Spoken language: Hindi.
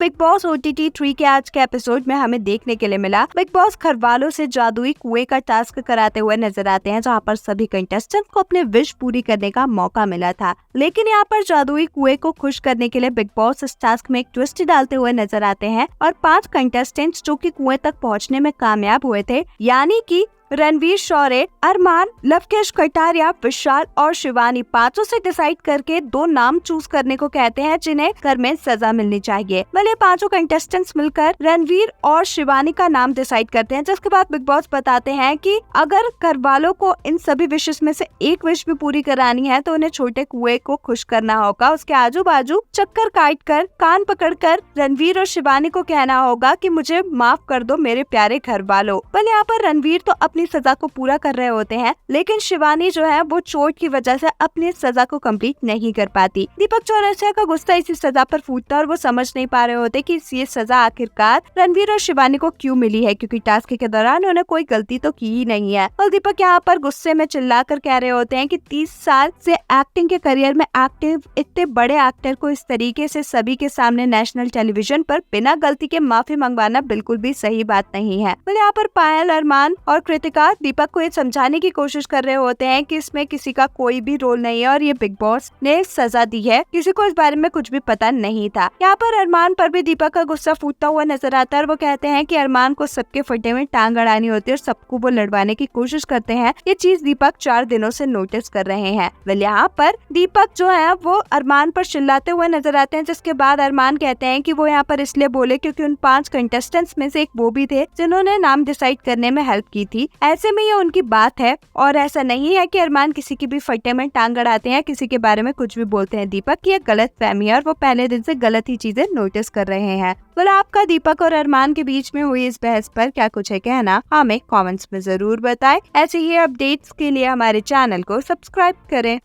बिग बॉस OTT 3 के आज के एपिसोड में हमें देखने के लिए मिला बिग बॉस घरवालों से जादुई कुएं का टास्क कराते हुए नजर आते हैं, जहां पर सभी कंटेस्टेंट्स को अपने विश पूरी करने का मौका मिला था। लेकिन यहाँ पर जादुई कुएं को खुश करने के लिए बिग बॉस इस टास्क में एक ट्विस्ट डालते हुए नजर आते हैं और 5 कंटेस्टेंट्स जो कि कुएं तक पहुँचने में कामयाब हुए थे, यानी कि रणवीर शौर्य, अरमान, लवकेश कटारिया, विशाल और शिवानी, पांचों से डिसाइड करके 2 नाम चूज करने को कहते हैं जिन्हें घर में सजा मिलनी चाहिए। ये पांचों कंटेस्टेंट्स मिलकर रणवीर और शिवानी का नाम डिसाइड करते हैं, जिसके बाद बिग बॉस बताते हैं कि अगर घर वालों को इन सभी विशेष में से एक विश भी पूरी करानी है तो उन्हें छोटे कुएं को खुश करना होगा। उसके आजू बाजू चक्कर काट कर कान पकड़कर रणवीर और शिवानी को कहना होगा कि मुझे माफ कर दो मेरे प्यारे घर वालों। यहाँ पर रणवीर तो अपनी सजा को पूरा कर रहे होते हैं, लेकिन शिवानी जो है वो चोट की वजह से अपनी सजा को कंप्लीट नहीं कर पाती। दीपक चौरसिया का गुस्सा इसी सजा पर फूटता और वो समझ नहीं पा रहे होते कि ये सजा आखिरकार रणवीर और शिवानी को क्यों मिली है, क्योंकि टास्क के दौरान उन्होंने कोई गलती तो की ही नहीं है। और दीपक यहाँ पर गुस्से में चिल्लाकर कह रहे होते हैं कि 30 साल से एक्टिंग के करियर में एक्टिव इतने बड़े एक्टर को इस तरीके से सभी के सामने नेशनल टेलीविजन पर बिना गलती के माफी मंगवाना बिल्कुल भी सही बात नहीं है। यहाँ पर पायल, अरमान और कृतिका दीपक को ये समझाने की कोशिश कर रहे होते हैं कि इसमें किसी का कोई भी रोल नहीं है और ये बिग बॉस ने सजा दी है, किसी को इस बारे में कुछ भी पता नहीं था। यहाँ पर अरमान पर भी दीपक का गुस्सा फूटता हुआ नजर आता है और वो कहते हैं कि अरमान को सबके फड्डे में टांग अड़ानी होती है और सबको वो लड़वाने की कोशिश करते हैं। ये चीज दीपक 4 दिनों से नोटिस कर रहे हैं। यहाँ पर दीपक जो है वो अरमान पर चिल्लाते हुए नजर आते हैं, जिसके बाद अरमान कहते हैं कि वो यहाँ पर इसलिए बोले क्योंकि उन 5 कंटेस्टेंट्स में से एक वो भी थे जिन्होंने नाम डिसाइड करने में हेल्प की थी। ऐसे में ये उनकी बात है और ऐसा नहीं है कि अरमान किसी की भी फट्टे में टांग अड़ाते हैं, किसी के बारे में कुछ भी बोलते हैं। दीपक की गलत फहमी है और वो पहले दिन से गलत ही चीजें नोटिस कर रहे हैं। आपका दीपक और अरमान के बीच में हुई इस बहस पर क्या कुछ है कहना, हमें कमेंट्स में जरूर बताएं। ऐसे ही अपडेट्स के लिए हमारे चैनल को सब्सक्राइब करें।